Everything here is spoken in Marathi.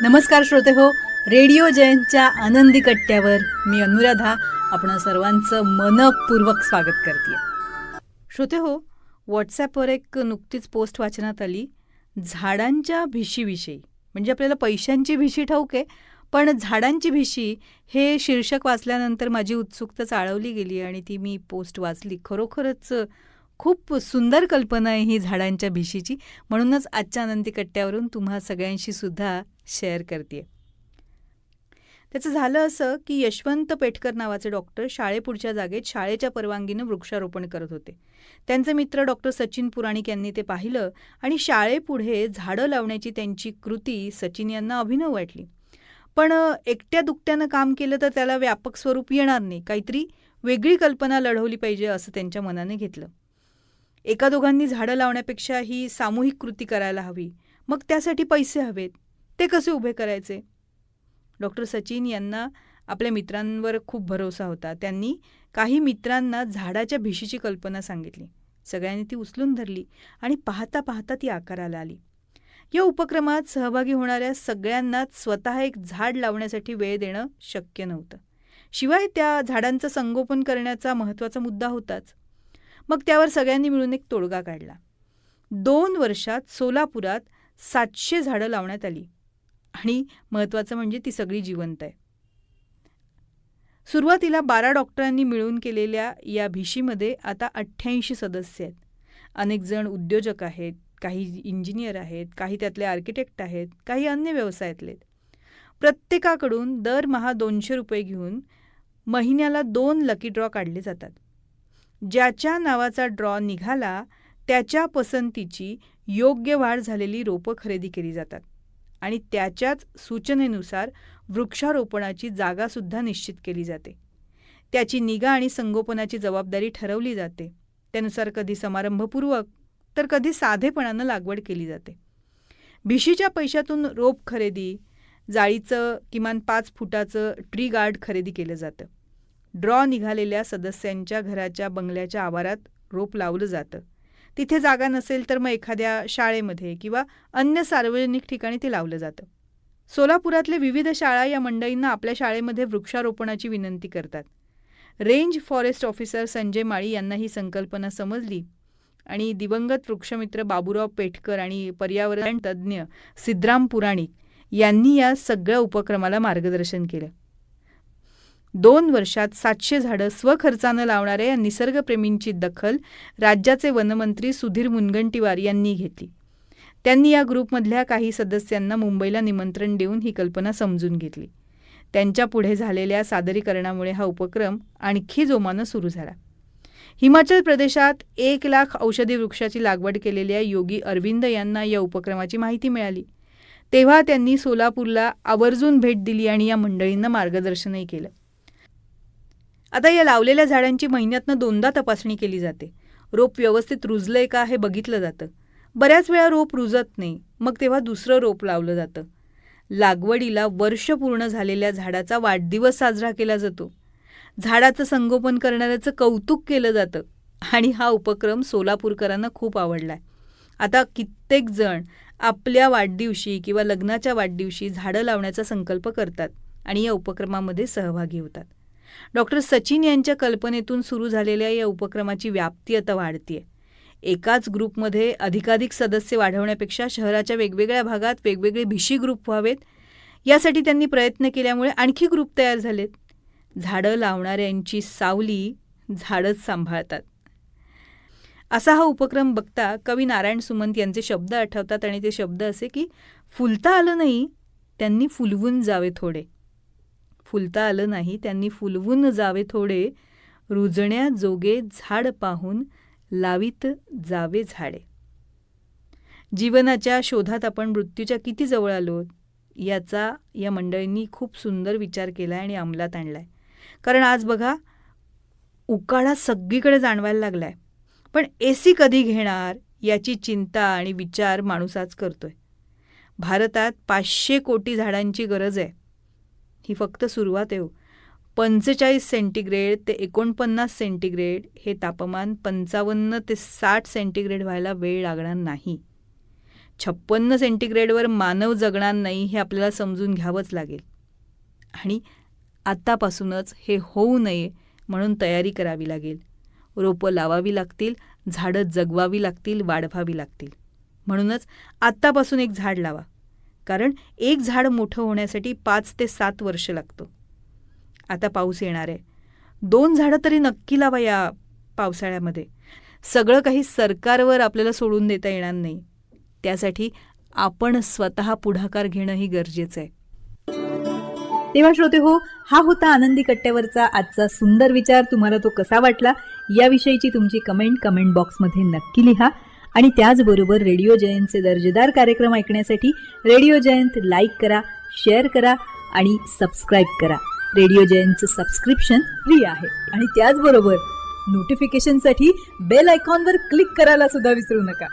नमस्कार श्रोते हो, रेडिओ जयंतच्या आनंदी कट्ट्यावर मी अनुराधा आपण सर्वांचं मनपूर्वक स्वागत करते. श्रोते हो, व्हॉट्सॲपवर एक नुकतीच पोस्ट वाचनात आली झाडांच्या भिशीविषयी. म्हणजे आपल्याला पैशांची भिशी ठाऊक आहे, पण झाडांची भिशी हे शीर्षक वाचल्यानंतर माझी उत्सुकता चाळवली गेली आणि ती मी पोस्ट वाचली. खरोखरच खूप सुंदर कल्पना आहे ही झाडांच्या भिशीची. म्हणूनच आजच्या आनंदी कट्ट्यावरून तुम्हा सगळ्यांशी सुद्धा शेअर करते. त्याचं झालं असं की यशवंत पेठकर नावाचे डॉक्टर शाळेपुढच्या जागेत शाळेच्या परवानगीनं वृक्षारोपण करत होते. त्यांचे मित्र डॉक्टर सचिन पुराणिक यांनी ते पाहिलं आणि शाळेपुढे झाडं लावण्याची त्यांची कृती सचिन यांना अभिनव वाटली. पण एकट्या दुकट्यानं काम केलं तर त्याला व्यापक स्वरूप येणार नाही, काहीतरी वेगळी कल्पना लढवली पाहिजे असं त्यांच्या मनाने घेतलं. एका दोघांनी झाडं लावण्यापेक्षा ही सामूहिक कृती करायला हवी, मग त्यासाठी पैसे हवेत, ते कसे उभे करायचे. डॉक्टर सचिन यांना आपल्या मित्रांवर खूप भरोसा होता. त्यांनी काही मित्रांना झाडाच्या भिशीची कल्पना सांगितली. सगळ्यांनी ती उचलून धरली आणि पाहता पाहता ती आकाराला आली. या उपक्रमात सहभागी होणाऱ्या सगळ्यांनाच स्वतः एक झाड लावण्यासाठी वेळ देणं शक्य नव्हतं. शिवाय त्या झाडांचं संगोपन करण्याचा महत्त्वाचा मुद्दा होताच. मग त्यावर सगळ्यांनी मिळून एक तोडगा काढला. 2 वर्षात सोलापुरात 700 झाडं लावण्यात आली आणि महत्त्वाचं म्हणजे ती सगळी जिवंत आहे. सुरुवातीला 12 डॉक्टरांनी मिळून केलेल्या या भिशीमध्ये आता 88 सदस्य आहेत. अनेक जण उद्योजक आहेत, काही इंजिनियर आहेत, काही त्यातले आर्किटेक्ट आहेत, काही अन्य व्यवसायातले. प्रत्येकाकडून दरमहा ₹200 घेऊन महिन्याला 2 लकी ड्रॉ काढले जातात. ज्याच्या नावाचा ड्रॉ निघाला त्याच्या पसंतीची योग्य वाढ झालेली रोपं खरेदी केली जातात आणि त्याच्याच सूचनेनुसार वृक्षारोपणाची जागासुद्धा निश्चित केली जाते. त्याची निगा आणि संगोपनाची जबाबदारी ठरवली जाते. त्यानुसार कधी समारंभपूर्वक तर कधी साधेपणानं लागवड केली जाते. भिशीच्या पैशातून रोप खरेदी, जाळीचं किमान 5 फुटाचं ट्री गार्ड खरेदी केलं जातं. ड्रॉ निघालेल्या सदस्यांच्या घराच्या बंगल्याच्या आवारात रोप लावलं जातं. तिथे जागा नसेल तर मग एखाद्या शाळेमध्ये किंवा अन्य सार्वजनिक ठिकाणी ते लावलं जातं. सोलापुरातले विविध शाळा या मंडळींना आपल्या शाळेमध्ये वृक्षारोपणाची विनंती करतात. रेंज फॉरेस्ट ऑफिसर संजय माळी यांना ही संकल्पना समजली आणि दिवंगत वृक्षमित्र बाबूराव पेठकर आणि पर्यावरण तज्ज्ञ सिद्धराम पुराणिक यांनी या सगळ्या उपक्रमाला मार्गदर्शन केलं. 2 वर्षात 700 झाडं स्वखर्चानं लावणाऱ्या या निसर्गप्रेमींची दखल राज्याचे वनमंत्री सुधीर मुनगंटीवार यांनी घेतली. त्यांनी या ग्रुपमधल्या काही सदस्यांना मुंबईला निमंत्रण देऊन ही कल्पना समजून घेतली. त्यांच्या पुढे झालेल्या सादरीकरणामुळे हा उपक्रम आणखी जोमानं सुरू झाला. हिमाचल प्रदेशात 1 लाख औषधी वृक्षाची लागवड केलेल्या योगी अरविंद यांना या उपक्रमाची माहिती मिळाली. तेव्हा त्यांनी सोलापूरला आवर्जून भेट दिली आणि या मंडळींना मार्गदर्शनही केलं. आता या लावलेल्या झाडांची महिन्यातनं 2दा तपासणी केली जाते. रोप व्यवस्थित रुजलंय का हे बघितलं जातं. बऱ्याच वेळा रोप रुजत नाही, मग तेव्हा दुसरं रोप लावलं जातं. लागवडीला वर्ष पूर्ण झालेल्या झाडाचा वाढदिवस साजरा केला जातो. झाडाचं संगोपन करणाऱ्याचं कौतुक केलं जातं आणि हा उपक्रम सोलापूरकरांना खूप आवडला आहे. आता कित्येक जण आपल्या वाढदिवशी किंवा लग्नाच्या वाढदिवशी झाडं लावण्याचा संकल्प करतात आणि या उपक्रमामध्ये सहभागी होतात. डॉक्टर सचिन यांच्या कल्पनेतून सुरू झालेल्या या उपक्रमाची व्याप्ती आता वाढतीये. एकाच ग्रुपमध्ये अधिकाधिक सदस्य वाढवण्यापेक्षा शहराच्या वेगवेगळ्या भागात वेगवेगळे भिशी ग्रुप व्हावेत यासाठी त्यांनी प्रयत्न केल्यामुळे आणखी ग्रुप तयार झालेत. झाडं लावणाऱ्यांची सावली झाडच सांभाळतात असा हा उपक्रम बघता कवी नारायण सुमंत यांचे शब्द आठवतात आणि ते शब्द असे की फुलता आलं नाही त्यांनी फुलवून जावे थोडे. फुलता आलं नाही त्यांनी फुलवून जावे थोडे, रुजण्या जोगे झाड पाहून लावीत जावे झाडे. जीवनाच्या शोधात आपण मृत्यूच्या किती जवळ आलो याचा या मंडळींनी खूप सुंदर विचार केला आणि अंमलात आणलाय. कारण आज बघा उकाडा सगळीकडे जाणवायला लागलाय, पण AC कधी घेणार याची चिंता आणि विचार माणूस आज करतोय. भारतात 500 कोटी झाडांची गरज आहे. ही फक्त सुरुवात आहे. 45 सेंटीग्रेड ते 49 सेंटीग्रेड हे तापमान 55 ते 60 सेंटीग्रेड व्हायला वेळ लागणार नाही. 56 सेंटीग्रेडवर मानव जगणार नाही हे आपल्याला समजून घ्यावंच लागेल. आणि आत्तापासूनच हे होऊ नये म्हणून तयारी करावी लागेल. रोपं लावावी लागतील, झाडं जगवावी लागतील, वाढवावी लागतील. म्हणूनच आत्तापासून एक झाड लावा. कारण एक झाड मोठं होण्यासाठी 5 ते 7 वर्ष लागतो. आता पाऊस येणार आहे. 2 झाडं तरी नक्की लावा या पावसाळ्यामध्ये. सगळं काही सरकारवर आपल्याला सोडून देता येणार नाही. त्यासाठी आपण स्वतः पुढाकार घेणंही गरजेचं आहे. तेव्हा श्रोते हो, हा होता आनंदी कट्ट्यावरचा आजचा सुंदर विचार. तुम्हाला तो कसा वाटला याविषयीची तुमची कमेंट बॉक्समध्ये नक्की लिहा. आणि त्याचबरोबर रेडिओ जयंतचे दर्जेदार कार्यक्रम ऐकण्यासाठी रेडिओ जयंत लाईक करा, शेअर करा आणि सबस्क्राईब करा. रेडिओ जयंतचं सबस्क्रिप्शन फ्री आहे. आणि त्याचबरोबर नोटिफिकेशनसाठी बेल आयकॉनवर क्लिक करायला सुद्धा विसरू नका.